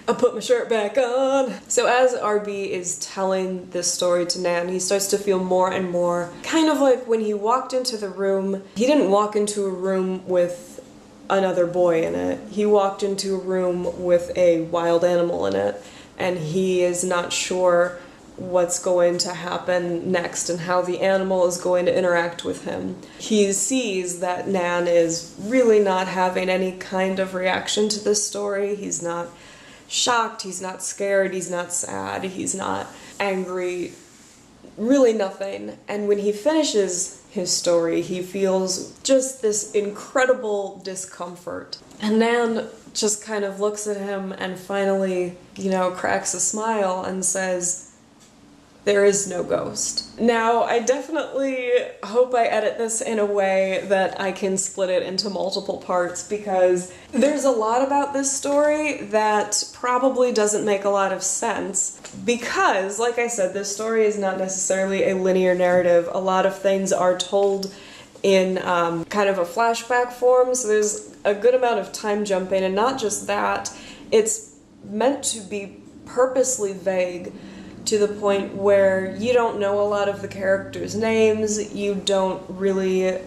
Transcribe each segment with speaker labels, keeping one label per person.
Speaker 1: I put my shirt back on. So as RB is telling this story to Nan, he starts to feel more and more kind of like when he walked into the room. He didn't walk into a room with another boy in it. He walked into a room with a wild animal in it, and he is not sure what's going to happen next and how the animal is going to interact with him. He sees that Nan is really not having any kind of reaction to this story. He's not shocked, he's not scared, he's not sad, he's not angry, really nothing. And when he finishes his story, he feels just this incredible discomfort. And Nan just kind of looks at him and finally, cracks a smile and says, "There is no ghost." Now, I definitely hope I edit this in a way that I can split it into multiple parts, because there's a lot about this story that probably doesn't make a lot of sense. Because, like I said, this story is not necessarily a linear narrative. A lot of things are told in kind of a flashback form, so there's a good amount of time jumping, and not just that, it's meant to be purposely vague, to the point where you don't know a lot of the characters' names, you don't really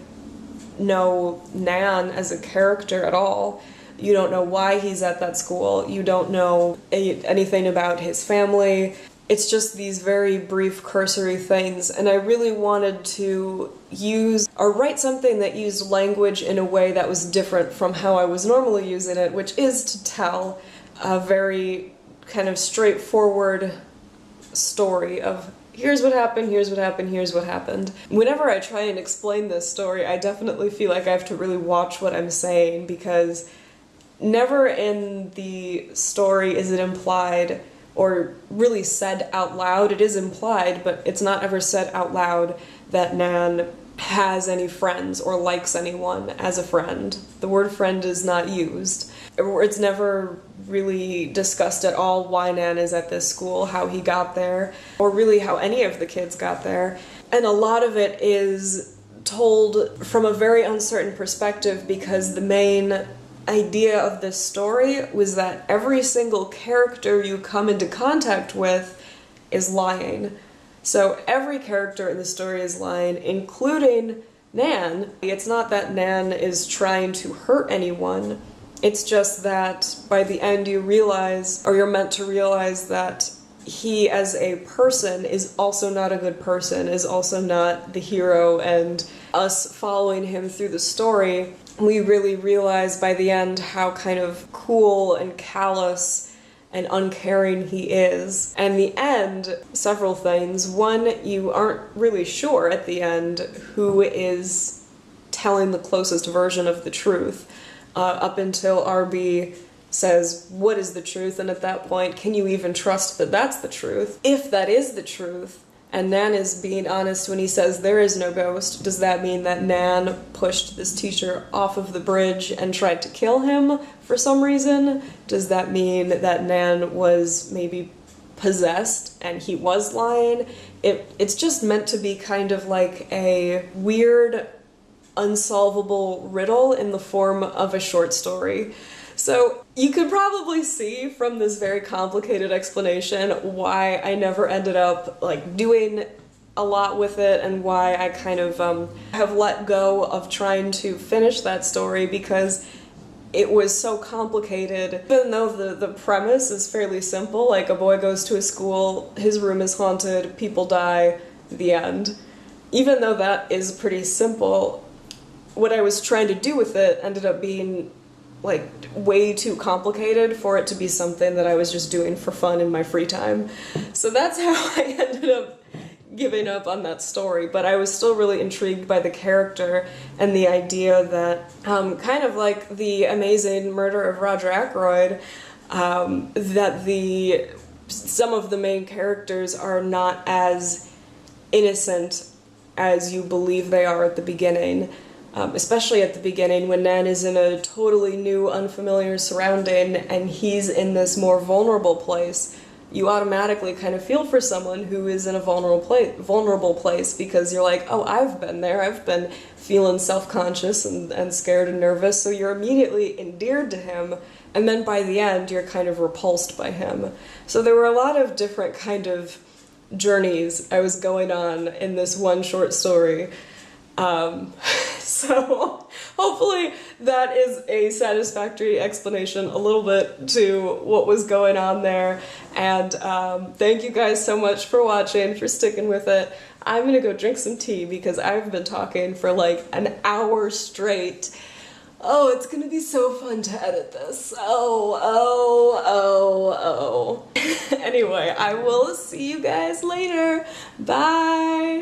Speaker 1: know Nan as a character at all, you don't know why he's at that school, you don't know anything about his family. It's just these very brief cursory things, and I really wanted to use or write something that used language in a way that was different from how I was normally using it, which is to tell a very kind of straightforward story of here's what happened, here's what happened, here's what happened. Whenever I try and explain this story, I definitely feel like I have to really watch what I'm saying, because never in the story is it implied or really said out loud. It is implied, but it's not ever said out loud that Nan has any friends or likes anyone as a friend. The word friend is not used. It's never really discussed at all why Nan is at this school, how he got there, or really how any of the kids got there. And a lot of it is told from a very uncertain perspective, because the main idea of this story was that every single character you come into contact with is lying. So every character in the story is lying, including Nan. It's not that Nan is trying to hurt anyone. It's just that by the end you realize, or you're meant to realize, that he as a person is also not a good person, is also not the hero, and us following him through the story, we really realize by the end how kind of cool and callous and uncaring he is. And the end, several things. One, you aren't really sure at the end who is telling the closest version of the truth. Up until RB says, what is the truth? And at that point, can you even trust that that's the truth? If that is the truth, and Nan is being honest when he says there is no ghost, does that mean that Nan pushed this teacher off of the bridge and tried to kill him for some reason? Does that mean that Nan was maybe possessed and he was lying? It's just meant to be kind of like a weird, unsolvable riddle in the form of a short story. So you could probably see from this very complicated explanation why I never ended up doing a lot with it, and why I kind of have let go of trying to finish that story, because it was so complicated. Even though the premise is fairly simple, like a boy goes to a school, his room is haunted, people die, the end. Even though that is pretty simple, what I was trying to do with it ended up being way too complicated for it to be something that I was just doing for fun in my free time. So that's how I ended up giving up on that story, but I was still really intrigued by the character and the idea that, kind of like the amazing murder of Roger Ackroyd, that some of the main characters are not as innocent as you believe they are at the beginning. Especially at the beginning, when Nan is in a totally new, unfamiliar surrounding, and he's in this more vulnerable place. you automatically kind of feel for someone who is in a vulnerable place because you're like, oh, I've been there. I've been feeling self-conscious and scared and nervous, so you're immediately endeared to him, and then by the end, you're kind of repulsed by him. So there were a lot of different kind of journeys I was going on in this one short story. So hopefully that is a satisfactory explanation a little bit to what was going on there. And thank you guys so much for watching, for sticking with it. I'm gonna go drink some tea because I've been talking for like an hour straight. Oh, it's gonna be so fun to edit this. Oh. Anyway, I will see you guys later. Bye!